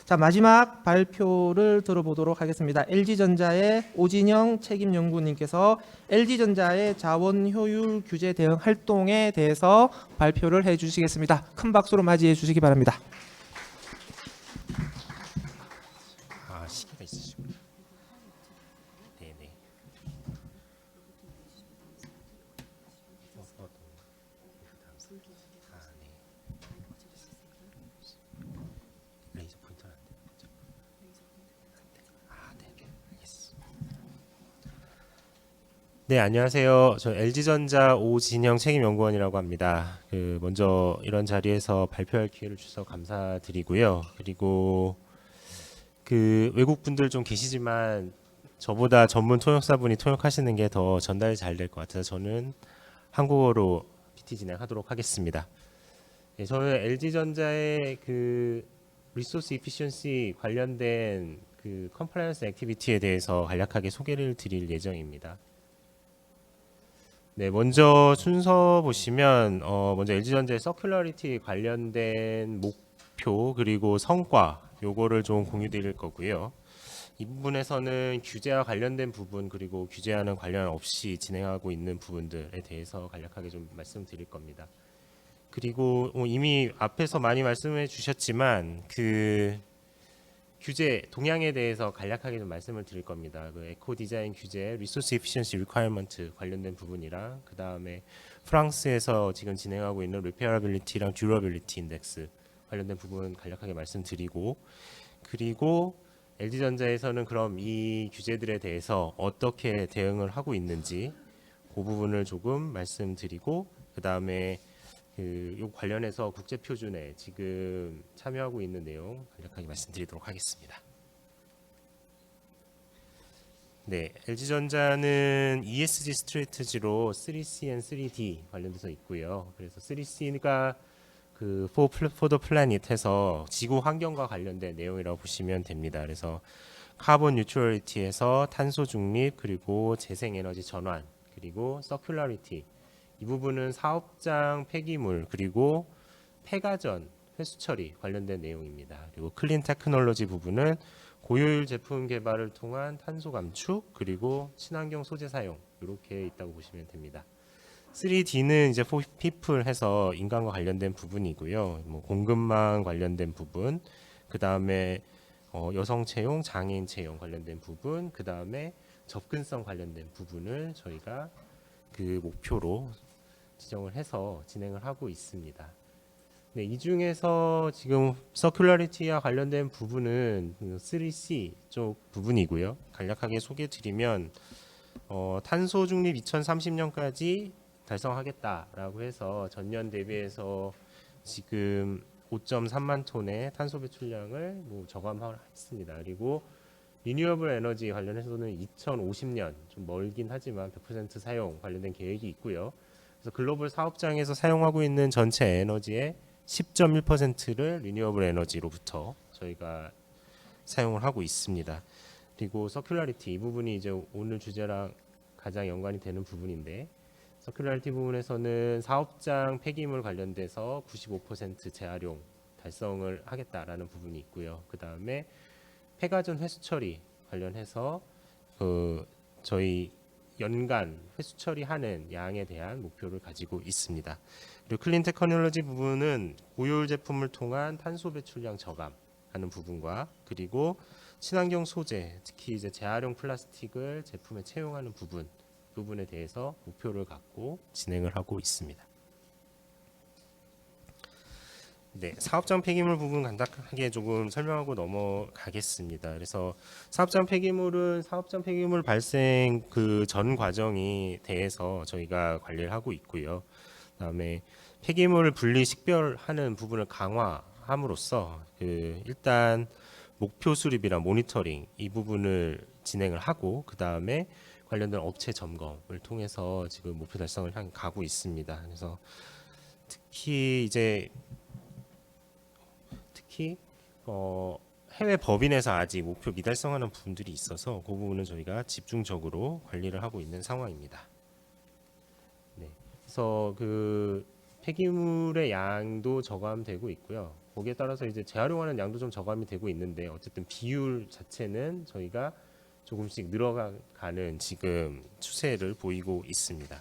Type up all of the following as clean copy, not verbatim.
자, 마지막 발표를 들어보도록 하겠습니다. LG전자의 오진영 책임연구원님께서 LG전자의 자원 효율 규제 대응 활동에 대해서 발표를 해주시겠습니다. 큰 박수로 맞이해 주시기 바랍니다. 시계가 있으시군요. 네네. 네. 레이저 포인터는 안 돼요. 네. 알겠습니다. 네, 안녕하세요. 저 LG전자 오진영 책임연구원이라고 합니다. 먼저 이런 자리에서 발표할 기회를 주셔서 감사드리고요. 그리고 외국 분들 좀 계시지만 저보다 전문 통역사분이 통역하시는 게 더 전달이 잘 될 것 같아서 저는 한국어로 PT 진행하도록 하겠습니다. 네, 저는 LG전자의 리소스 이피션시 관련된 컴플라이언스 액티비티에 대해서 간략하게 소개를 드릴 예정입니다. 네, 먼저 순서 보시면 먼저 LG전자의 서큘러리티 관련된 목표 그리고 성과 요거를 좀 공유드릴 거고요. 이 부분에서는 규제와 관련된 부분 그리고 규제와는 관련 없이 진행하고 있는 부분들에 대해서 간략하게 좀 말씀드릴 겁니다. 그리고 이미 앞에서 많이 말씀해 주셨지만 규제 동향에 대해서 간략하게 좀 말씀을 드릴 겁니다. 에코 디자인 규제, 리소스 에피션시 리퀘어먼트 관련된 부분이랑 그 다음에 프랑스에서 지금 진행하고 있는 리페어빌리티랑 듀러빌리티 인덱스 관련된 부분 간략하게 말씀드리고 그리고 LG전자에서는 그럼 이 규제들에 대해서 어떻게 대응을 하고 있는지 그 부분을 조금 말씀드리고 그 다음에 요 관련해서 국제 표준에 지금 참여하고 있는 내용 간략하게 말씀드리도록 하겠습니다. 네, LG전자는 ESG 스트래티지로 3C and 3D 관련돼서 있고요. 그래서 3C가 for the planet 해서 지구 환경과 관련된 내용이라고 보시면 됩니다. 그래서 카본 뉴트럴리티에서 탄소 중립 그리고 재생 에너지 전환 그리고 서큘러리티 이 부분은 사업장 폐기물 그리고 폐가전 회수 처리 관련된 내용입니다. 그리고 클린 테크놀로지 부분은 고효율 제품 개발을 통한 탄소 감축 그리고 친환경 소재 사용 이렇게 있다고 보시면 됩니다. 3D는 이제 for people 해서 인간과 관련된 부분이고요. 공급망 관련된 부분, 그 다음에 여성 채용, 장애인 채용 관련된 부분, 그 다음에 접근성 관련된 부분을 저희가 목표로 지정을 해서 진행을 하고 있습니다. 네, 이 중에서 지금 서큘러리티와 관련된 부분은 3C 쪽 부분이고요. 간략하게 소개드리면 탄소 중립 2030년까지 달성하겠다라고 해서 전년 대비해서 지금 5.3만 톤의 탄소 배출량을 저감했습니다. 그리고 리뉴어블 에너지 관련해서는 2050년 좀 멀긴 하지만 100% 사용 관련된 계획이 있고요. 그래서 글로벌 사업장에서 사용하고 있는 전체 에너지의 10.1%를 리뉴어블 에너지로부터 저희가 사용을 하고 있습니다. 그리고 서큘러리티 이 부분이 이제 오늘 주제랑 가장 연관이 되는 부분인데 서큘러리티 부분에서는 사업장 폐기물 관련돼서 95% 재활용 달성을 하겠다라는 부분이 있고요. 그 다음에 폐가전 회수 처리 관련해서 저희 연간 회수 처리하는 양에 대한 목표를 가지고 있습니다. 그리고 클린 테크놀로지 부분은 고효율 제품을 통한 탄소 배출량 저감하는 부분과 그리고 친환경 소재, 특히 이제 재활용 플라스틱을 제품에 채용하는 부분에 대해서 목표를 갖고 진행을 하고 있습니다. 네, 사업장 폐기물 부분 간단하게 조금 설명하고 넘어가겠습니다. 그래서 사업장 폐기물 발생 전 과정이 대해서 저희가 관리를 하고 있고요. 그다음에 폐기물을 분리 식별하는 부분을 강화함으로써 일단 목표 수립이랑 모니터링 이 부분을 진행을 하고 그다음에 관련된 업체 점검을 통해서 지금 목표 달성을 향해 가고 있습니다. 그래서 특히 해외 법인에서 아직 목표 미달성하는 부분들이 있어서 그 부분은 저희가 집중적으로 관리를 하고 있는 상황입니다. 네, 그래서 폐기물의 양도 저감되고 있고요. 거기에 따라서 이제 재활용하는 양도 좀 저감이 되고 있는데 어쨌든 비율 자체는 저희가 조금씩 늘어가는 지금 추세를 보이고 있습니다.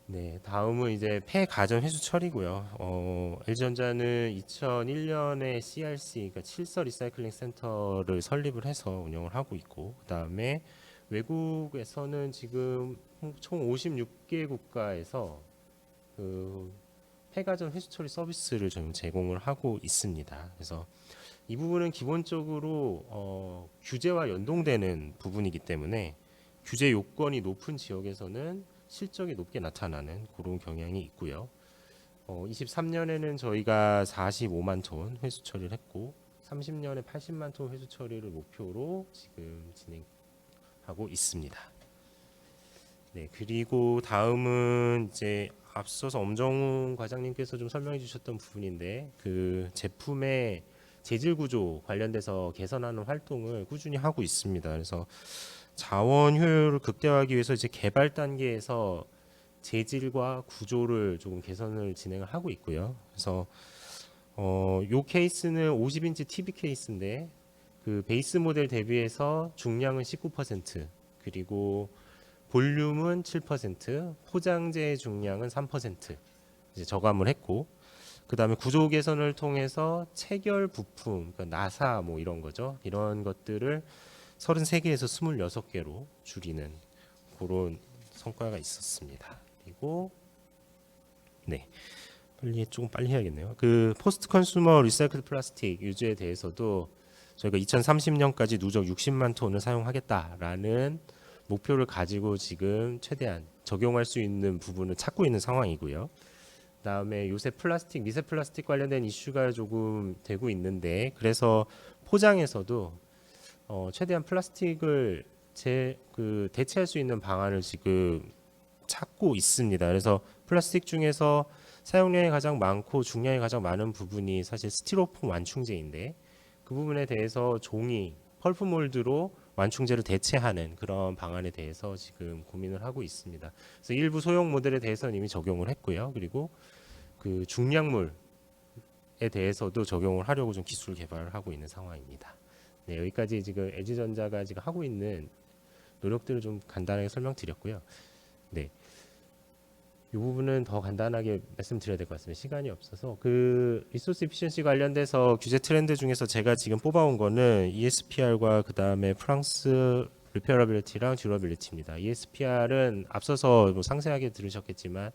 네, 다음은 이제 폐가전 회수 처리고요. LG전자는 2001년에 CRC, 그러니까 칠서 리사이클링 센터를 설립을 해서 운영을 하고 있고, 그 다음에 외국에서는 지금 총 56개 국가에서 그 폐가전 회수 처리 서비스를 좀 제공을 하고 있습니다. 그래서 이 부분은 기본적으로 규제와 연동되는 부분이기 때문에 규제 요건이 높은 지역에서는 실적이 높게 나타나는 그런 경향이 있고요. 23년에는 저희가 45만 톤 회수 처리를 했고 30년에 80만 톤 회수 처리를 목표로 지금 진행하고 있습니다. 네, 그리고 다음은 이제 앞서서 엄정훈 과장님께서 좀 설명해 주셨던 부분인데 그 제품의 재질 구조 관련돼서 개선하는 활동을 꾸준히 하고 있습니다. 그래서 자원 효율을 극대화하기 위해서 이제 개발 단계에서 재질과 구조를 조금 개선을 진행을 하고 있고요. 그래서 요 케이스는 50인치 TV 케이스인데 그 베이스 모델 대비해서 중량은 19% 그리고 볼륨은 7%, 포장재 중량은 3% 이제 저감을 했고, 그 다음에 구조 개선을 통해서 체결 부품, 그러니까 나사 뭐 이런 거죠. 이런 것들을 33개에서 26개로 줄이는 그런 성과가 있었습니다. 그리고 네, 조금 빨리 해야겠네요. 그 포스트 컨슈머 리사이클 플라스틱 유지에 대해서도 저희가 2030년까지 누적 60만 톤을 사용하겠다라는 목표를 가지고 지금 최대한 적용할 수 있는 부분을 찾고 있는 상황이고요. 그다음에 요새 플라스틱, 미세 플라스틱 관련된 이슈가 조금 되고 있는데 그래서 포장에서도 최대한 플라스틱을 대체할 수 있는 방안을 지금 찾고 있습니다. 그래서 플라스틱 중에서 사용량이 가장 많고 중량이 가장 많은 부분이 사실 스티로폼 완충제인데 그 부분에 대해서 종이, 펄프 몰드로 완충제를 대체하는 그런 방안에 대해서 지금 고민을 하고 있습니다. 그래서 일부 소형 모델에 대해서는 이미 적용을 했고요. 그리고 그 중량물에 대해서도 적용을 하려고 좀 기술 개발을 하고 있는 상황입니다. 네, 여기까지 지금 LG전자가 지금 하고 있는 노력들을 좀 간단하게 설명드렸고요. 네. 이 부분은 더 간단하게 말씀드려야 될 것 같습니다. 시간이 없어서 그 리소스 에피션시 관련돼서 규제 트렌드 중에서 제가 지금 뽑아온 거는 ESPR과 그 다음에 프랑스 리페어러빌리티랑 듀러빌리티입니다. ESPR은 앞서서 뭐 상세하게 들으셨겠지만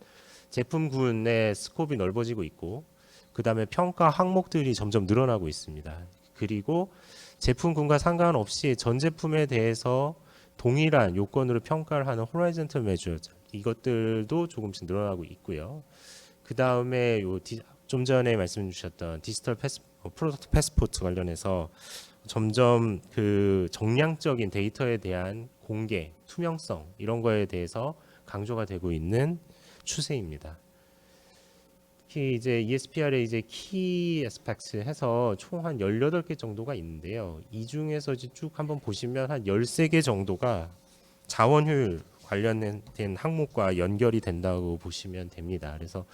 제품군의 스코프이 넓어지고 있고 그 다음에 평가 항목들이 점점 늘어나고 있습니다. 그리고 제품군과 상관없이 전 제품에 대해서 동일한 요건으로 평가를 하는 호라이즌털 메저 이것들도 조금씩 늘어나고 있고요. 그 다음에 좀 전에 말씀 주셨던 디지털 프로덕트 패스포트 관련해서 점점 그 정량적인 데이터에 대한 공개, 투명성 이런 거에 대해서 강조가 되고 있는 추세입니다. 특히 이제 ESPR에 이제 키 에스펙트 해서 총 한 18개 정도가 있는데요. 이 중에서 이제 쭉 한번 보시면 한 13개 정도가 자원 효율 관련된 항목과 연결이 된다고 보시면 됩니다. 그래서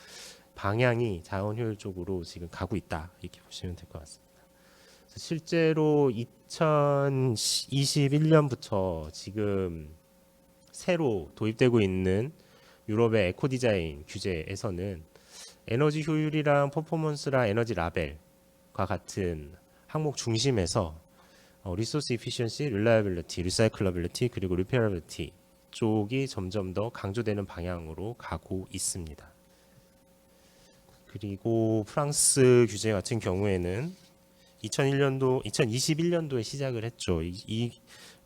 방향이 자원 효율 쪽으로 지금 가고 있다 이렇게 보시면 될 것 같습니다. 실제로 2021년부터 지금 새로 도입되고 있는 유럽의 에코 디자인 규제에서는 에너지 효율이랑 퍼포먼스랑 에너지 라벨과 같은 항목 중심에서 리소스 이피션시, 릴라이빌리티, 리사이클러빌리티 그리고 리페어빌리티 쪽이 점점 더 강조되는 방향으로 가고 있습니다. 그리고 프랑스 규제 같은 경우에는 2021년도에 시작을 했죠. 이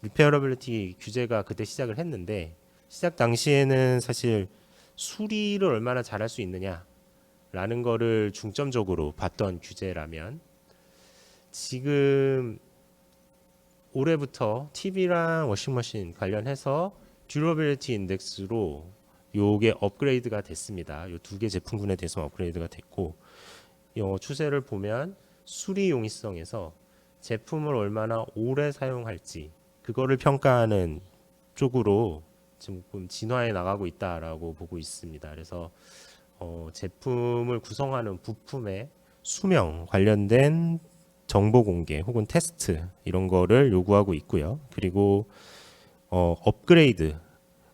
리페어러빌리티 규제가 그때 시작을 했는데 시작 당시에는 사실 수리를 얼마나 잘할 수 있느냐라는 거를 중점적으로 봤던 규제라면 지금 올해부터 TV랑 워싱머신 관련해서 듀러빌리티 인덱스로 요게 업그레이드가 됐습니다. 요 두 개 제품군에 대해서 업그레이드가 됐고 추세를 보면 수리 용이성에서 제품을 얼마나 오래 사용할지 그거를 평가하는 쪽으로 지금 진화해 나가고 있다라고 보고 있습니다. 그래서 제품을 구성하는 부품의 수명 관련된 정보 공개 혹은 테스트 이런 거를 요구하고 있고요. 그리고 업그레이드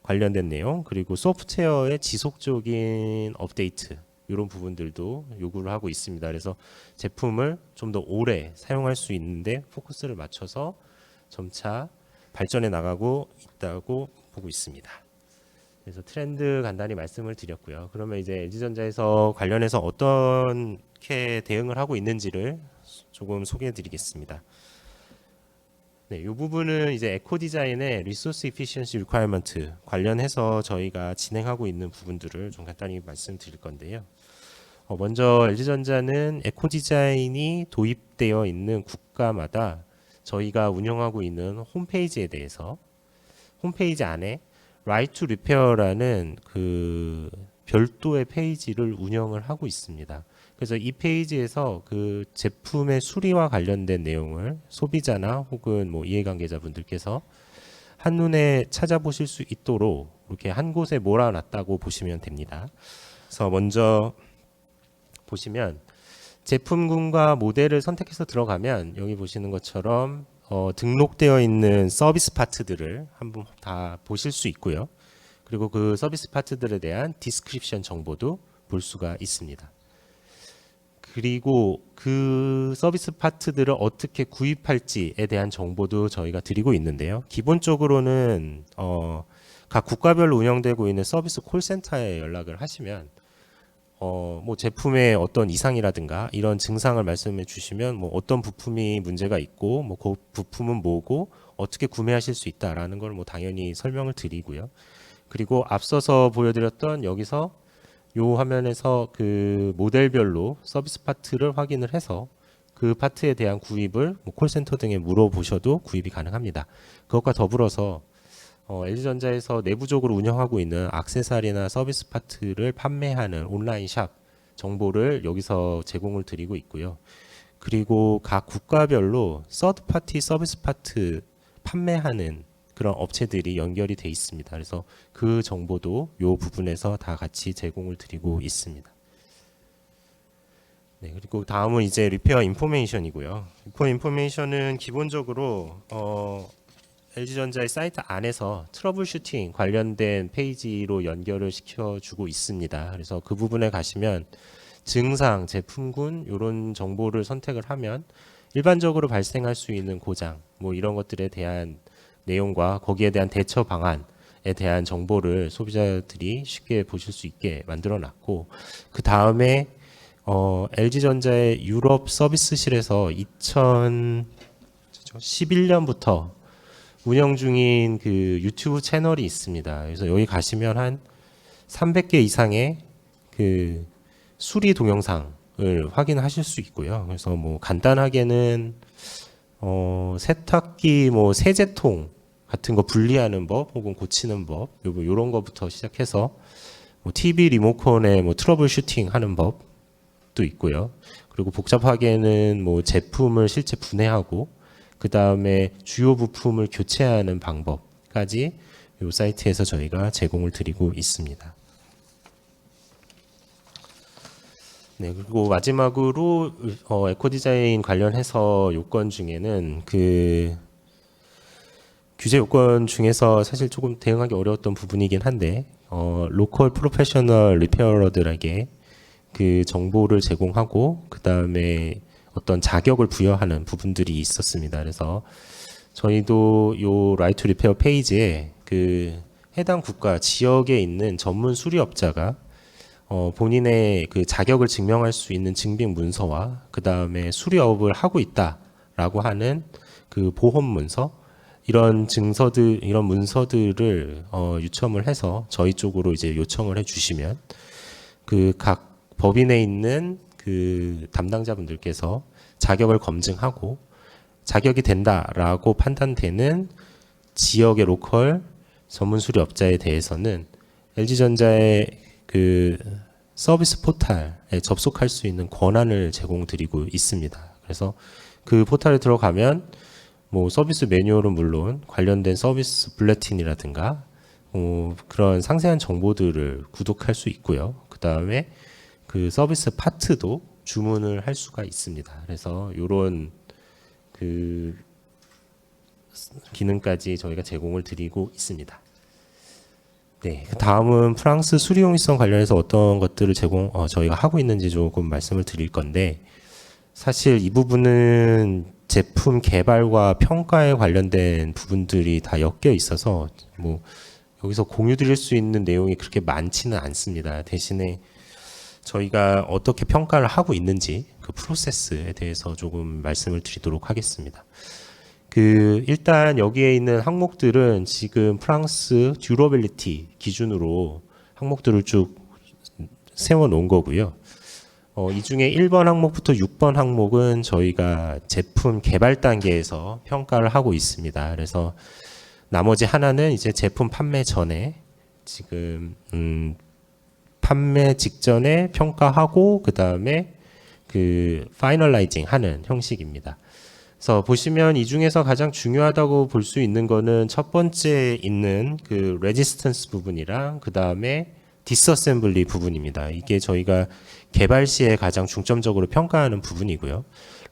관련된 내용 그리고 소프트웨어의 지속적인 업데이트 이런 부분들도 요구를 하고 있습니다. 그래서 제품을 좀 더 오래 사용할 수 있는데 포커스를 맞춰서 점차 발전해 나가고 있다고 보고 있습니다. 그래서 트렌드 간단히 말씀을 드렸고요. 그러면 이제 LG전자에서 관련해서 어떻게 대응을 하고 있는지를 조금 소개해 드리겠습니다. 네, 이 부분은 이제 에코 디자인의 리소스 이피시언시 리퀘어먼트 관련해서 저희가 진행하고 있는 부분들을 좀 간단히 말씀드릴 건데요. 먼저 LG전자는 에코 디자인이 도입되어 있는 국가마다 저희가 운영하고 있는 홈페이지에 대해서 홈페이지 안에 Right to Repair라는 그 별도의 페이지를 운영을 하고 있습니다. 그래서 이 페이지에서 그 제품의 수리와 관련된 내용을 소비자나 혹은 뭐 이해관계자분들께서 한눈에 찾아보실 수 있도록 이렇게 한 곳에 몰아놨다고 보시면 됩니다. 그래서 먼저 보시면 제품군과 모델을 선택해서 들어가면 여기 보시는 것처럼 등록되어 있는 서비스 파트들을 한번 다 보실 수 있고요. 그리고 그 서비스 파트들에 대한 디스크립션 정보도 볼 수가 있습니다. 그리고 그 서비스 파트들을 어떻게 구입할지에 대한 정보도 저희가 드리고 있는데요. 기본적으로는 각 국가별로 운영되고 있는 서비스 콜센터에 연락을 하시면 뭐 제품의 어떤 이상이라든가 이런 증상을 말씀해 주시면 뭐 어떤 부품이 문제가 있고 뭐 그 부품은 뭐고 어떻게 구매하실 수 있다라는 걸 뭐 당연히 설명을 드리고요. 그리고 앞서서 보여드렸던 여기서 요 화면에서 그 모델별로 서비스 파트를 확인을 해서 그 파트에 대한 구입을 뭐 콜센터 등에 물어보셔도 구입이 가능합니다. 그것과 더불어서 LG전자에서 내부적으로 운영하고 있는 액세서리나 서비스 파트를 판매하는 온라인 샵 정보를 여기서 제공을 드리고 있고요. 그리고 각 국가별로 서드 파티 서비스 파트 판매하는 그런 업체들이 연결이 돼 있습니다. 그래서 그 정보도 이 부분에서 다 같이 제공을 드리고 있습니다. 네, 그리고 다음은 이제 리페어 인포메이션이고요. 리페어 인포메이션은 기본적으로 LG전자의 사이트 안에서 트러블 슈팅 관련된 페이지로 연결을 시켜주고 있습니다. 그래서 그 부분에 가시면 증상, 제품군 이런 정보를 선택을 하면 일반적으로 발생할 수 있는 고장 뭐 이런 것들에 대한 내용과 거기에 대한 대처 방안에 대한 정보를 소비자들이 쉽게 보실 수 있게 만들어 놨고 그 다음에 LG전자의 유럽 서비스실에서 2011년부터 운영 중인 그 유튜브 채널이 있습니다. 그래서 여기 가시면 한 300개 이상의 그 수리 동영상을 확인하실 수 있고요. 그래서 뭐 간단하게는 세탁기 뭐 세제통 같은 거 분리하는 법 혹은 고치는 법 요런 거부터 시작해서 뭐 TV 리모컨에 뭐 트러블 슈팅 하는 법도 있고요. 그리고 복잡하게는 뭐 제품을 실제 분해하고 그 다음에 주요 부품을 교체하는 방법까지 이 사이트에서 저희가 제공을 드리고 있습니다. 네, 그리고 마지막으로 에코 디자인 관련해서 요건 중에는 그 규제 요건 중에서 사실 조금 대응하기 어려웠던 부분이긴 한데 로컬 프로페셔널 리페어러들에게 그 정보를 제공하고 그 다음에 어떤 자격을 부여하는 부분들이 있었습니다. 그래서 저희도 요 라이트 리페어 페이지에 그 해당 국가 지역에 있는 전문 수리업자가 본인의 그 자격을 증명할 수 있는 증빙 문서와 그 다음에 수리업을 하고 있다라고 하는 그 보험 문서 이런 증서들 이런 문서들을 유첨을 해서 저희 쪽으로 이제 요청을 해주시면 그 각 법인에 있는 그 담당자분들께서 자격을 검증하고 자격이 된다라고 판단되는 지역의 로컬 전문 수리업자에 대해서는 LG전자의 그 서비스 포탈에 접속할 수 있는 권한을 제공드리고 있습니다. 그래서 그 포탈에 들어가면 뭐 서비스 매뉴얼은 물론 관련된 서비스 블레틴이라든가 그런 상세한 정보들을 구독할 수 있고요. 그 다음에 그 서비스 파트도 주문을 할 수가 있습니다. 그래서 이런 그 기능까지 저희가 제공을 드리고 있습니다. 네, 다음은 프랑스 수리용이성 관련해서 어떤 것들을 저희가 하고 있는지 조금 말씀을 드릴 건데, 사실 이 부분은 제품 개발과 평가에 관련된 부분들이 다 엮여 있어서 뭐 여기서 공유 드릴 수 있는 내용이 그렇게 많지는 않습니다. 대신에 저희가 어떻게 평가를 하고 있는지 그 프로세스에 대해서 조금 말씀을 드리도록 하겠습니다. 일단 여기에 있는 항목들은 지금 프랑스 듀러빌리티 기준으로 항목들을 쭉 세워 놓은 거고요. 이 중에 1번 항목부터 6번 항목은 저희가 제품 개발 단계에서 평가를 하고 있습니다. 그래서 나머지 하나는 이제 제품 판매 전에 지금 판매 직전에 평가하고 그 다음에 그 파이널라이징 하는 형식입니다. 그래서 보시면 이 중에서 가장 중요하다고 볼 수 있는 거는 첫 번째 있는 그 레지스턴스 부분이랑 그 다음에 디스어셈블리 부분입니다. 이게 저희가 개발 시에 가장 중점적으로 평가하는 부분이고요.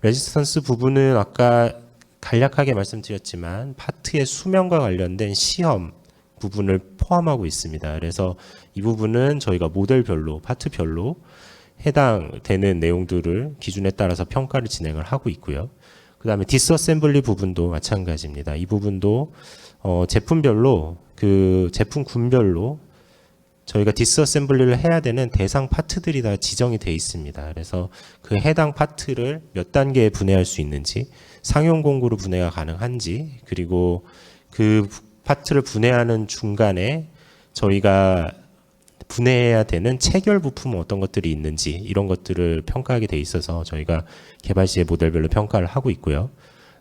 레지스턴스 부분은 아까 간략하게 말씀드렸지만 파트의 수명과 관련된 시험 부분을 포함하고 있습니다. 그래서 이 부분은 저희가 모델별로 파트별로 해당되는 내용들을 기준에 따라서 평가를 진행을 하고 있고요. 그 다음에 디스어셈블리 부분도 마찬가지입니다. 이 부분도 제품별로 그 제품군별로 저희가 디스어셈블리를 해야 되는 대상 파트들이 다 지정이 되어 있습니다. 그래서 그 해당 파트를 몇 단계에 분해할 수 있는지, 상용 공구로 분해가 가능한지, 그리고 그 파트를 분해하는 중간에 저희가 분해해야 되는 체결 부품은 어떤 것들이 있는지 이런 것들을 평가하게 돼 있어서 저희가 개발 시에 모델별로 평가를 하고 있고요.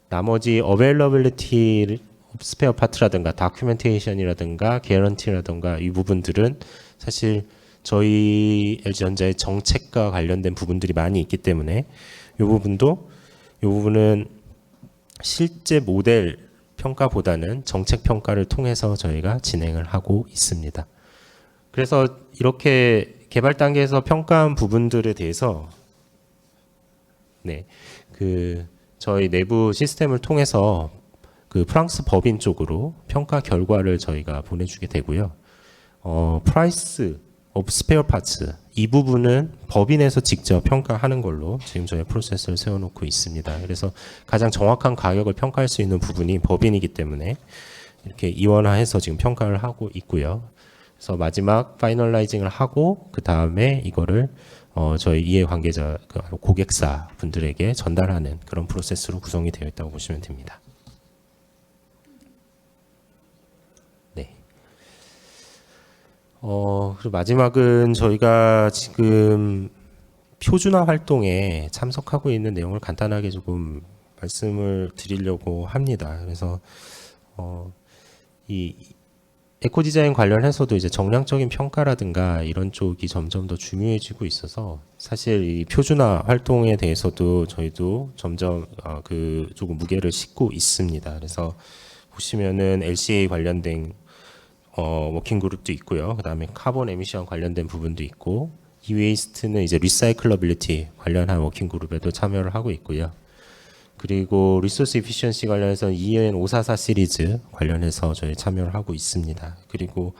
나머지 어베일러빌리티 스페어 파트라든가 다큐멘테이션이라든가 개런티라든가 이 부분들은 사실 저희 LG전자의 정책과 관련된 부분들이 많이 있기 때문에 이 부분은 실제 모델 평가보다는 정책 평가를 통해서 저희가 진행을 하고 있습니다. 그래서 이렇게 개발 단계에서 평가한 부분들에 대해서 저희 내부 시스템을 통해서 그 프랑스 법인 쪽으로 평가 결과를 저희가 보내주게 되고요. 프라이스 오브 스페어 파츠 이 부분은 법인에서 직접 평가하는 걸로 지금 저희 프로세스를 세워놓고 있습니다. 그래서 가장 정확한 가격을 평가할 수 있는 부분이 법인이기 때문에 이렇게 이원화해서 지금 평가를 하고 있고요. 그래서 마지막 파이널라이징을 하고 그 다음에 이거를 저희 이해관계자 고객사 분들에게 전달하는 그런 프로세스로 구성이 되어 있다고 보시면 됩니다. 네. 그리고 마지막은 저희가 지금 표준화 활동에 참석하고 있는 내용을 간단하게 조금 말씀을 드리려고 합니다. 그래서 이 에코 디자인 관련해서도 이제 정량적인 평가라든가 이런 쪽이 점점 더 중요해지고 있어서 사실 이 표준화 활동에 대해서도 저희도 점점 조금 무게를 싣고 있습니다. 그래서 보시면은 LCA 관련된 워킹 그룹도 있고요. 그다음에 카본 에미션 관련된 부분도 있고 이웨이스트는 이제 리사이클러빌리티 관련한 워킹 그룹에도 참여를 하고 있고요. 그리고 리소스 이피션시 관련해서 EN 544 시리즈 관련해서 저희 참여를 하고 있습니다. 그리고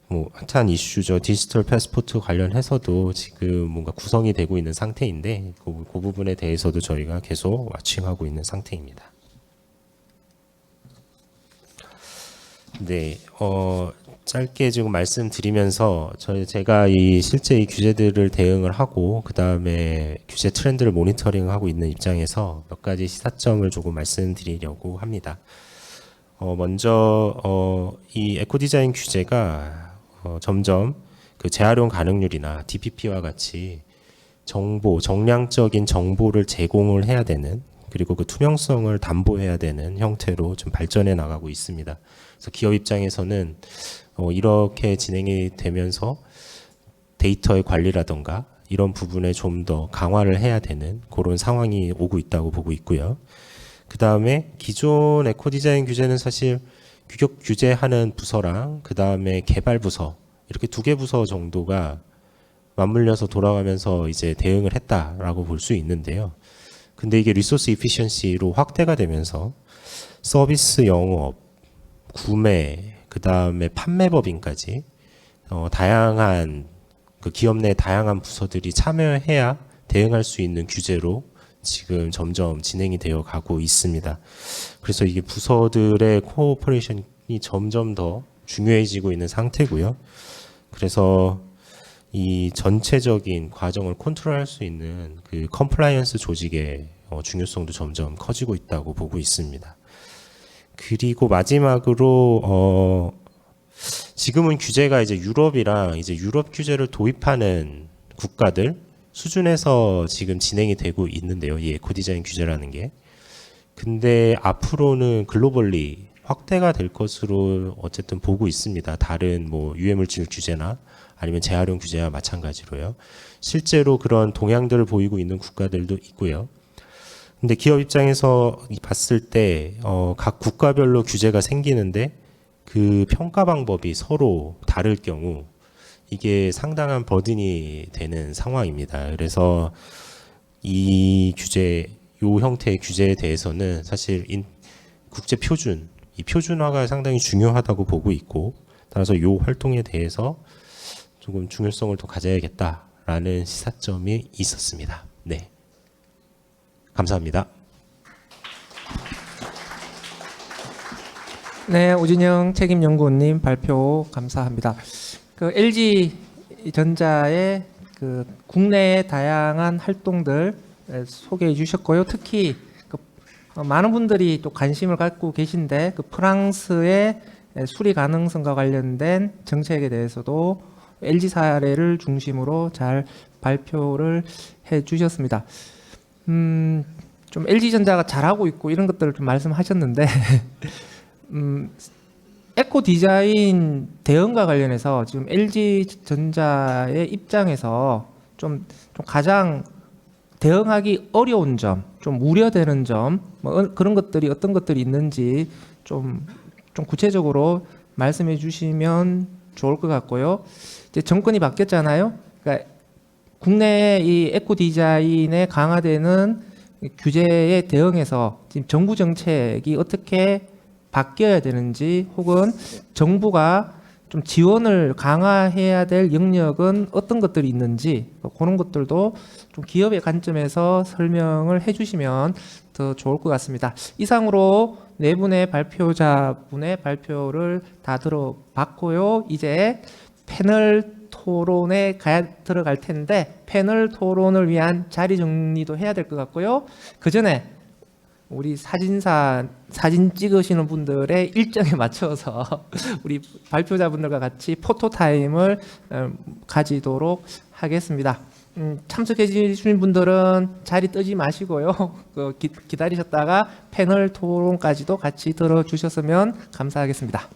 뭐 핫한 이슈죠. 디지털 패스포트 관련해서도 지금 뭔가 구성이 되고 있는 상태인데 그 부분에 대해서도 저희가 계속 와칭하고 있는 상태입니다. 네, 짧게 지금 말씀드리면서 제가 실제 이 규제들을 대응을 하고 그 다음에 규제 트렌드를 모니터링하고 있는 입장에서 몇 가지 시사점을 조금 말씀드리려고 합니다. 먼저 이 에코 디자인 규제가 점점 그 재활용 가능률이나 DPP와 같이 정량적인 정보를 제공을 해야 되는, 그리고 그 투명성을 담보해야 되는 형태로 좀 발전해 나가고 있습니다. 그래서 기업 입장에서는 이렇게 진행이 되면서 데이터의 관리라던가 이런 부분에 좀 더 강화를 해야 되는 그런 상황이 오고 있다고 보고 있고요. 그 다음에 기존 에코 디자인 규제는 사실 규격 규제하는 부서랑 그 다음에 개발 부서 이렇게 두 개 부서 정도가 맞물려서 돌아가면서 이제 대응을 했다라고 볼 수 있는데요. 근데 이게 리소스 이피션시로 확대가 되면서 서비스 영업, 구매, 그 다음에 판매법인까지 다양한 그 기업 내 다양한 부서들이 참여해야 대응할 수 있는 규제로 지금 점점 진행이 되어 가고 있습니다. 그래서 이게 부서들의 코오퍼레이션이 점점 더 중요해지고 있는 상태고요. 그래서 이 전체적인 과정을 컨트롤할 수 있는 그 컴플라이언스 조직의 중요성도 점점 커지고 있다고 보고 있습니다. 그리고 마지막으로 지금은 규제가 이제 유럽이랑 이제 유럽 규제를 도입하는 국가들 수준에서 지금 진행이 되고 있는데요. 이 에코 디자인 규제라는 게. 근데 앞으로는 글로벌리 확대가 될 것으로 어쨌든 보고 있습니다. 다른 뭐 유해물질 규제나 아니면 재활용 규제와 마찬가지로요. 실제로 그런 동향들을 보이고 있는 국가들도 있고요. 근데 기업 입장에서 봤을 때 각 국가별로 규제가 생기는데 그 평가 방법이 서로 다를 경우 이게 상당한 버든이 되는 상황입니다. 그래서 이 규제, 요 형태의 규제에 대해서는 사실 국제 표준, 이 표준화가 상당히 중요하다고 보고 있고, 따라서 요 활동에 대해서 조금 중요성을 더 가져야겠다라는 시사점이 있었습니다. 네, 감사합니다. 네, 오진영 책임연구원님 발표 감사합니다. 그 LG 전자의 그 국내의 다양한 활동들 소개해 주셨고요. 특히 그 많은 분들이 또 관심을 갖고 계신데 그 프랑스의 수리 가능성과 관련된 정책에 대해서도 LG 사례를 중심으로 잘 발표를 해 주셨습니다. 좀 LG 전자가 잘하고 있고 이런 것들을 좀 말씀하셨는데 에코 디자인 대응과 관련해서 지금 LG 전자의 입장에서 좀 가장 대응하기 어려운 점, 좀 우려되는 점, 뭐 그런 것들이 어떤 것들이 있는지 좀 구체적으로 말씀해 주시면 좋을 것 같고요. 이제 정권이 바뀌었잖아요. 그러니까 국내의 이 에코 디자인에 강화되는 규제에 대응해서 지금 정부 정책이 어떻게 바뀌어야 되는지, 혹은 정부가 좀 지원을 강화해야 될 영역은 어떤 것들이 있는지, 그런 것들도 좀 기업의 관점에서 설명을 해주시면 더 좋을 것 같습니다. 이상으로 네 분의 발표자분의 발표를 다 들어봤고요. 이제 패널 토론에 들어갈 텐데 패널 토론을 위한 자리 정리도 해야 될 것 같고요. 그 전에 우리 사진 찍으시는 분들의 일정에 맞춰서 우리 발표자분들과 같이 포토타임을 가지도록 하겠습니다. 참석해 주신 분들은 자리 뜨지 마시고요. 기다리셨다가 패널 토론까지도 같이 들어주셨으면 감사하겠습니다.